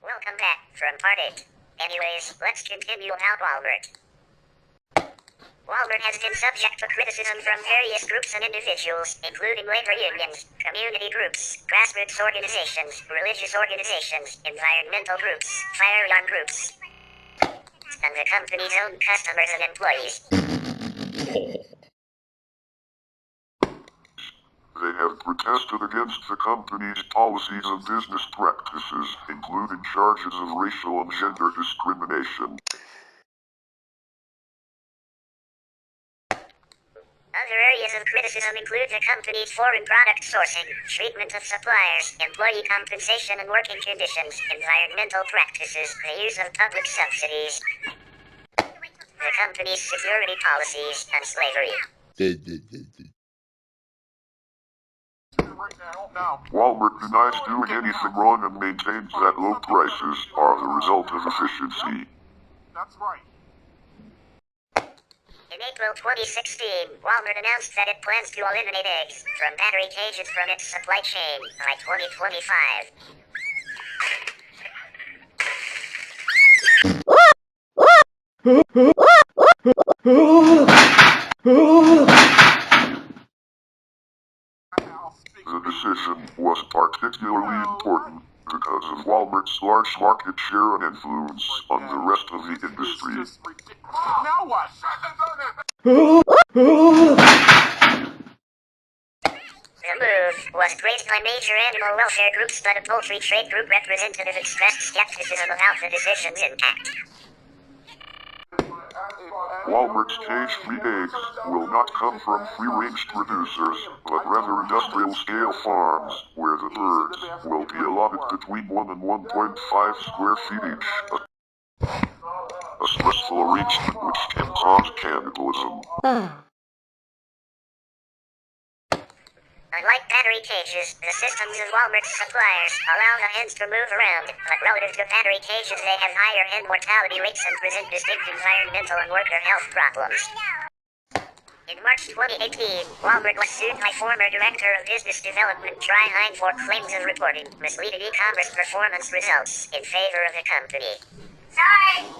Welcome back from part 8. Anyways, let's continue about Walmart. Walmart has been subject to criticism from various groups and individuals, including labor unions, community groups, grassroots organizations, religious organizations, environmental groups, firearm groups, and the company's own customers and employees. They have protested against the company's policies and business practices, including charges of racial and gender discrimination. Other areas of criticism include the company's foreign product sourcing, treatment of suppliers, employee compensation and working conditions, environmental practices, the use of public subsidies, the company's security policies, and slavery. Walmart denies doing anything wrong and maintains that low prices are the result of efficiency. That's right. In April 2016, Walmart announced that it plans to eliminate eggs from battery cages from its supply chain by 2025. The decision was particularly important because of Walmart's large market share and influence on the rest of the industry. It's just ridiculous. Now what? The move was praised by major animal welfare groups, but a poultry trade group representative expressed skepticism about the decision's impact. Walmart's cage-free eggs will not come from free-range producers, but rather industrial-scale farms, where the birds will be allotted between 1 and 1.5 square feet each. A stressful arrangement which can cause cannibalism. Unlike battery cages, the systems of Walmart's suppliers allow the hens to move around, but relative to battery cages they have higher hen mortality rates and present distinct environmental and worker health problems. In March 2018, Walmart was sued by former Director of Business Development Tri Hine for claims of reporting misleading e-commerce performance results in favor of the company. Sorry!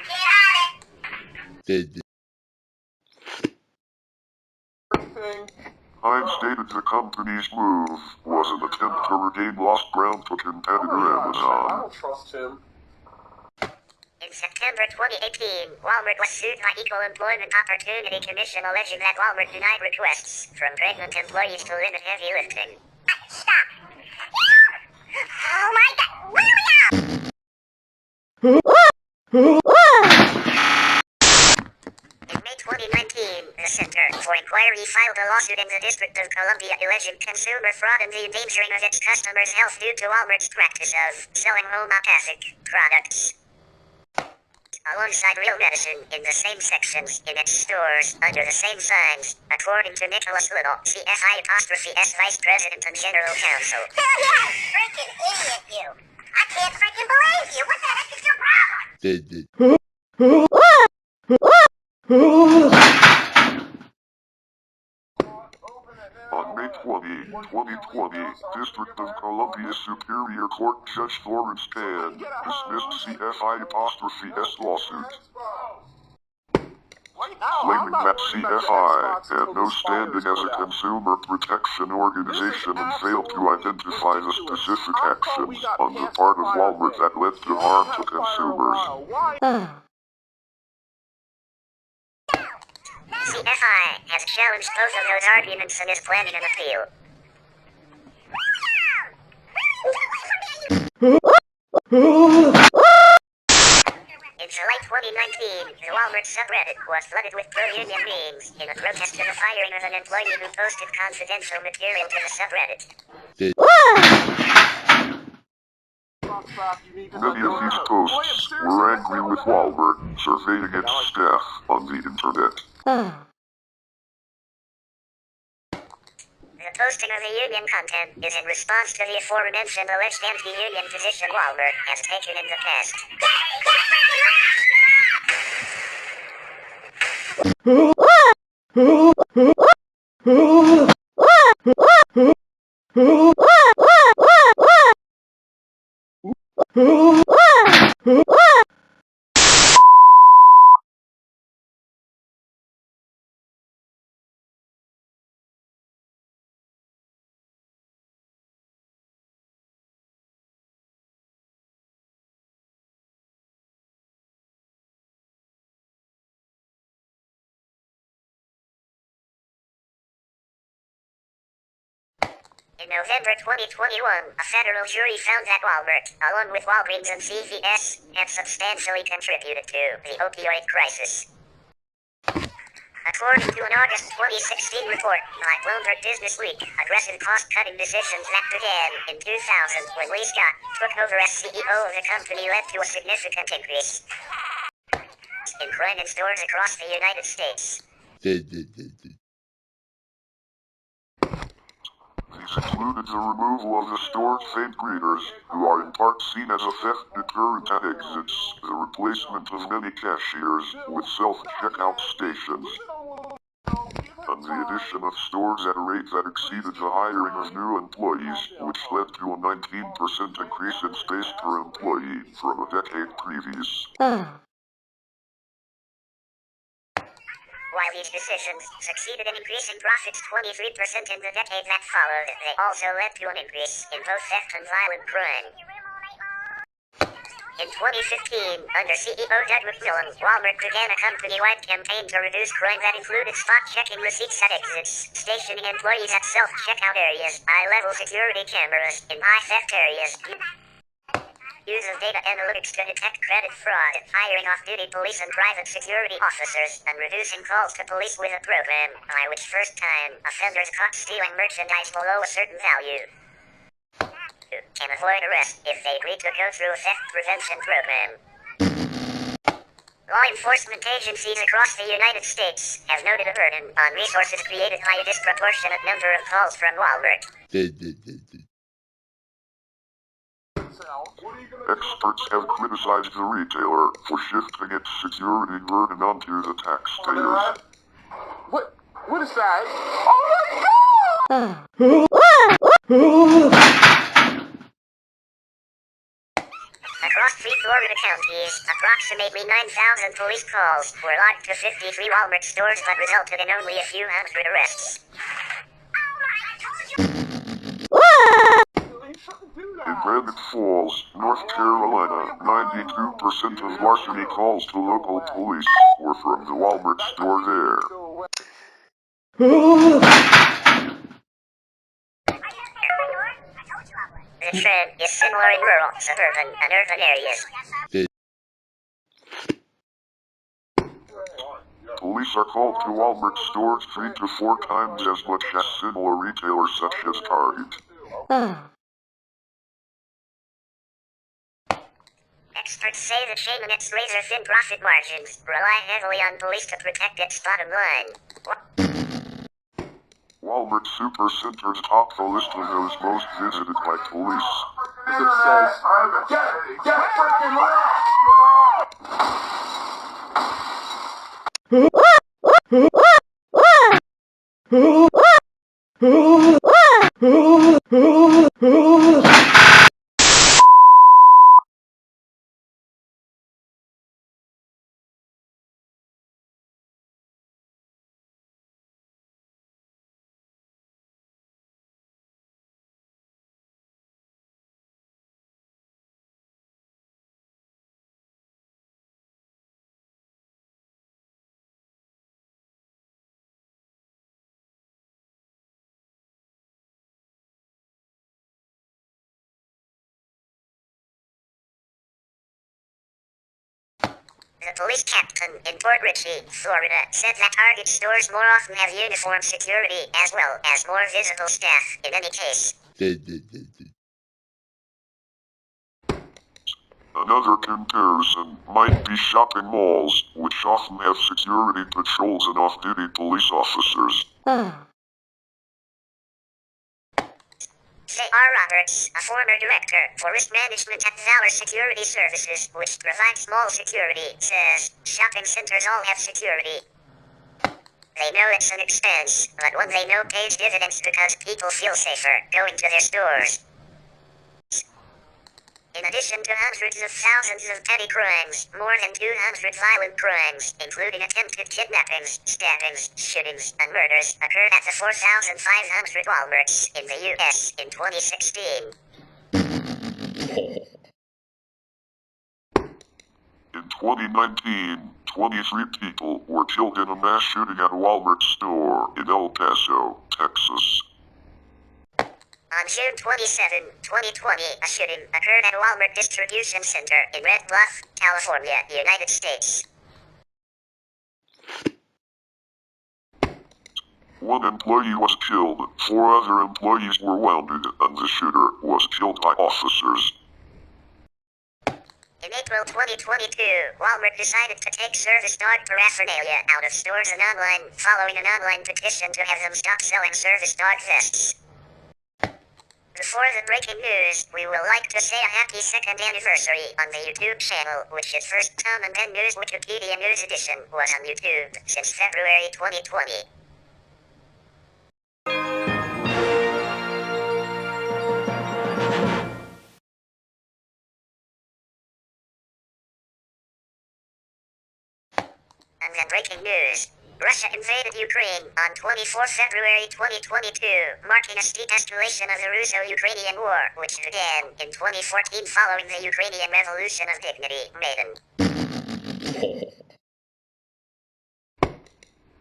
Can't hide it! Hine stated the company's move was an attempt to regain lost ground to competitor Amazon. I don't trust him. In September 2018, Walmart was sued by Equal Employment Opportunity Commission alleging that Walmart denied requests from pregnant employees to limit heavy lifting. Stop! Oh my God! Where are we In May 2019, the Center for Inquiry filed a lawsuit in the District of Columbia alleging consumer fraud and the endangering of its customers' health due to Walmart's practice of selling homeopathic products alongside real medicine in the same sections in its stores under the same signs, according to Nicholas Little, CFI''S Vice President and General Counsel. Yeah, freaking idiot, you! I can't freaking believe you! What the heck is your problem? On May 20, 2020, District of Columbia Superior Court Judge Florence Can dismissed CFI''S lawsuit, claiming that CFI had no standing as a consumer protection organization and failed to identify the specific actions on the part of Walmart that led to harm to consumers. CFI has challenged both of those arguments and is planning an appeal. In July 2019, the Walmart subreddit was flooded with pro-union memes in a protest to the firing of an employee who posted confidential material to the subreddit. Many of these posts were angry with Walmart surveying its staff on the internet. The posting of the union content is in response to the aforementioned alleged anti-union position Walmart has taken in the past. In November 2021, a federal jury found that Walmart, along with Walgreens and CVS, had substantially contributed to the opioid crisis. According to an August 2016 report by Bloomberg Business Week, aggressive cost-cutting decisions that began in 2000 when Lee Scott took over as CEO of the company led to a significant increase in crime in stores across the United States. These included the removal of the store's fake greeters, who are in part seen as a theft deterrent at exits, the replacement of many cashiers with self-checkout stations, and the addition of stores at a rate that exceeded the hiring of new employees, which led to a 19% increase in space per employee from a decade previous. While these decisions succeeded in increasing profits 23% in the decade that followed, they also led to an increase in both theft and violent crime. In 2015, under CEO Doug McMillon, Walmart began a company-wide campaign to reduce crime that included spot-checking receipts at exits, stationing employees at self-checkout areas, eye-level security cameras in high-theft areas, use of data analytics to detect credit fraud, hiring off-duty police and private security officers, and reducing calls to police with a program by which first-time offenders caught stealing merchandise below a certain value can avoid arrest if they agree to go through a theft prevention program. Law enforcement agencies across the United States have noted a burden on resources created by a disproportionate number of calls from Walmart. Experts have criticized the retailer for shifting its security burden onto the taxpayers. What is that? Oh my God! Across 3 Florida counties, approximately 9,000 police calls were logged to 53 Walmart stores but resulted in only a few hundred arrests. In Granite Falls, North Carolina, 92% of larceny calls to local police were from the Walmart store there. The trend is similar in rural, suburban, and urban areas. Police are called to Walmart stores 3 to 4 times as much as similar retailers such as Target. Experts say the chain and its razor-thin profit margins rely heavily on police to protect its bottom line. Walmart Supercenters top the list of those most visited by police. It says, get freaking The police captain in Port Richey, Florida, said that Target stores more often have uniformed security as well as more visible staff in any case. Another comparison might be shopping malls, which often have security patrols and off-duty police officers. J.R. Roberts, a former director for risk management at Valor Security Services, which provides mall security, says shopping centers all have security. They know it's an expense, but one they know pays dividends because people feel safer going to their stores. In addition to hundreds of thousands of petty crimes, more than 200 violent crimes, including attempted kidnappings, stabbings, shootings, and murders, occurred at the 4,500 Walmarts in the U.S. in 2016. In 2019, 23 people were killed in a mass shooting at a Walmart store in El Paso, Texas. On June 27, 2020, a shooting occurred at a Walmart distribution center in Red Bluff, California, United States. One employee was killed, 4 other employees were wounded, and the shooter was killed by officers. In April 2022, Walmart decided to take service dog paraphernalia out of stores and online, following an online petition to have them stop selling service dog vests. Before the breaking news, we would like to say a happy 2nd anniversary on the YouTube channel, which is first Tom and then News Wikipedia News Edition was on YouTube since February 2020. And then breaking news. Russia invaded Ukraine on 24 February 2022, marking a steep escalation of the Russo-Ukrainian War, which began in 2014 following the Ukrainian Revolution of Dignity, Maidan.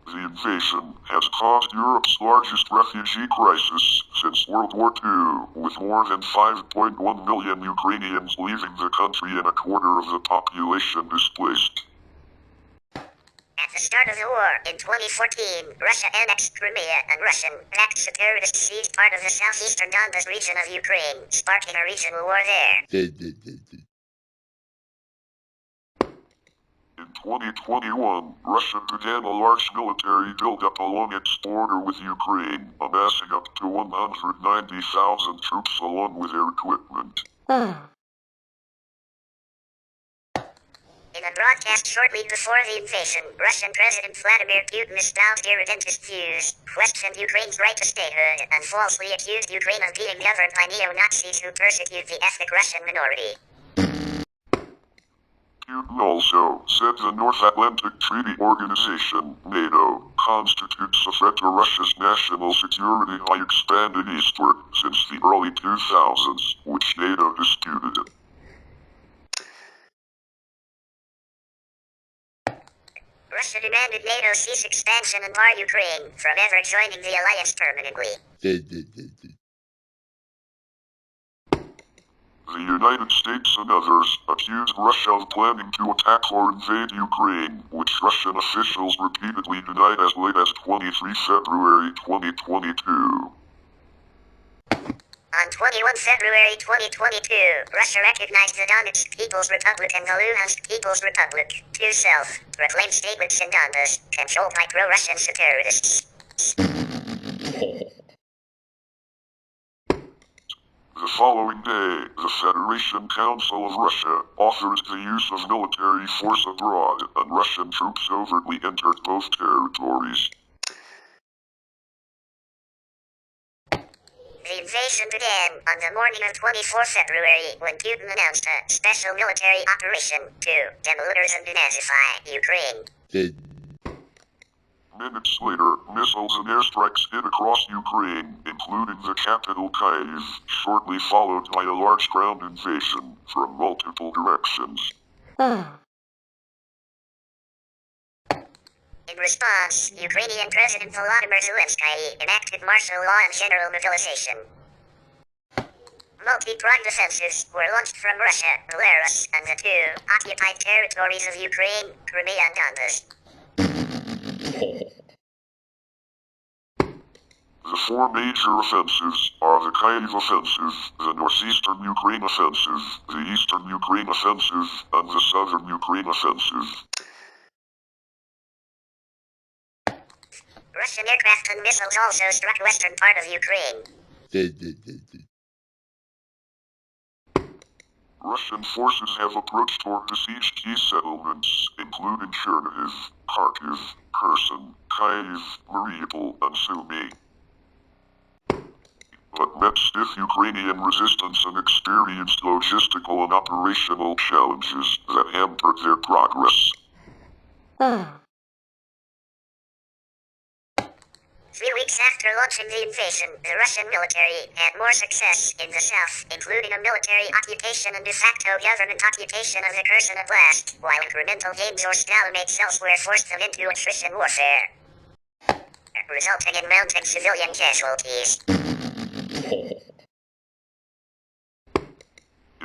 The invasion has caused Europe's largest refugee crisis since World War II, with more than 5.1 million Ukrainians leaving the country and a quarter of the population displaced. At the start of the war, in 2014, Russia annexed Crimea and Russian-backed separatists seized part of the southeastern Donbas region of Ukraine, sparking a regional war there. In 2021, Russia began a large military buildup along its border with Ukraine, amassing up to 190,000 troops along with their equipment. In a broadcast shortly before the invasion, Russian President Vladimir Putin espoused irredentist views, questioned Ukraine's right to statehood, and falsely accused Ukraine of being governed by neo-Nazis who persecute the ethnic Russian minority. Putin also said the North Atlantic Treaty Organization, NATO, constitutes a threat to Russia's national security by expanding eastward since the early 2000s, which NATO disputed. Russia demanded NATO cease expansion and bar Ukraine from ever joining the alliance permanently. The United States and others accused Russia of planning to attack or invade Ukraine, which Russian officials repeatedly denied as late as 23 February 2022. On 21 February 2022, Russia recognized the Donetsk People's Republic and the Luhansk People's Republic, two self-proclaimed states in Donbas, controlled by pro-Russian separatists. The following day, the Federation Council of Russia authorized the use of military force abroad, and Russian troops overtly entered both territories. The invasion began on the morning of 24 February when Putin announced a special military operation to demilitarize and denazify Ukraine. Minutes later, missiles and airstrikes hit across Ukraine, including the capital Kyiv, shortly followed by a large ground invasion from multiple directions. In response, Ukrainian President Volodymyr Zelensky enacted martial law and general mobilization. Multi-pronged offensives were launched from Russia, Belarus, and the two occupied territories of Ukraine, Crimea and Donbas. The four major offensives are the Kyiv offensive, the northeastern Ukraine offensive, the eastern Ukraine offensive, and the southern Ukraine offensive. Russian aircraft and missiles also struck western part of Ukraine. Russian forces have approached or besieged key settlements, including Chernihiv, Kharkiv, Kherson, Kyiv, Mariupol, and Sumy. But met stiff Ukrainian resistance and experienced logistical and operational challenges that hampered their progress. 3 weeks after launching the invasion, the Russian military had more success in the south, including a military occupation and de facto government occupation of the Kherson Oblast, while incremental gains or stalemates elsewhere forced them into attrition warfare, resulting in mounting civilian casualties.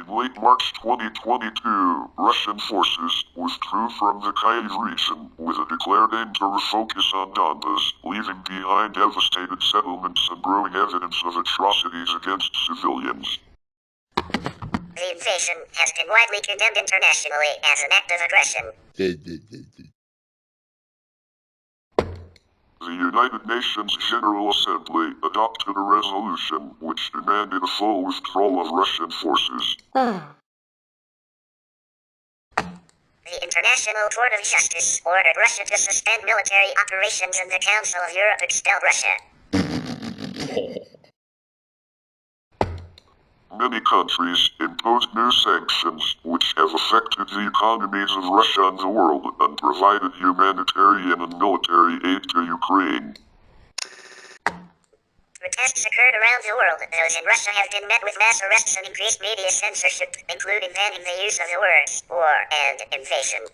In late March 2022, Russian forces withdrew from the Kyiv region with a declared aim to refocus on Donbas, leaving behind devastated settlements and growing evidence of atrocities against civilians. The invasion has been widely condemned internationally as an act of aggression. The United Nations General Assembly adopted a resolution which demanded a full withdrawal of Russian forces. The International Court of Justice ordered Russia to suspend military operations and the Council of Europe expelled Russia. Many countries imposed new sanctions which have affected the economies of Russia and the world and provided humanitarian and military aid to Ukraine. Protests occurred around the world. Those in Russia have been met with mass arrests and increased media censorship, including banning the use of the words war and invasion.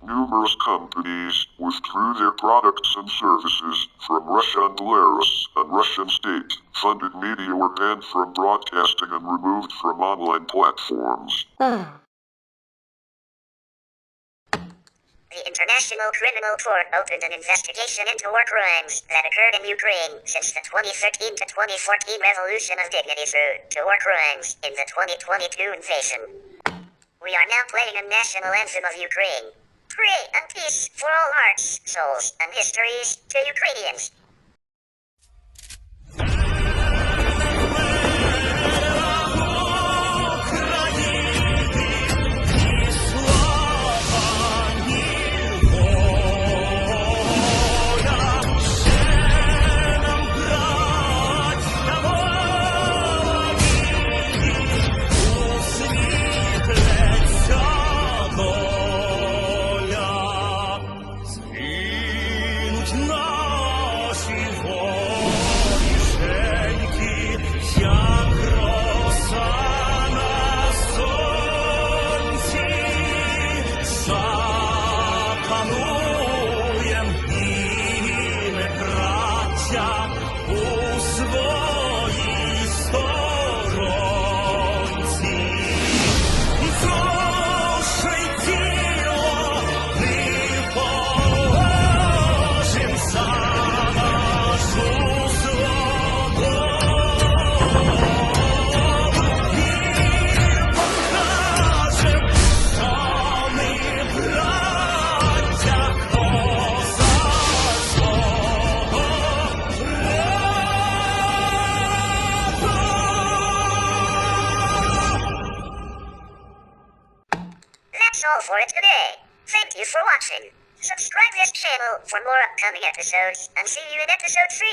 Numerous companies withdrew their products and services from Russia and Belarus, and Russian state-funded media were banned from broadcasting and removed from online platforms. The International Criminal Court opened an investigation into war crimes that occurred in Ukraine since the 2013 to 2014 Revolution of Dignity through to war crimes in the 2022 invasion. We are now playing a national anthem of Ukraine. Pray and peace for all hearts, souls, and histories to Ukrainians. That's all for it today. Thank you for watching. Subscribe this channel for more upcoming episodes, and see you in episode 3.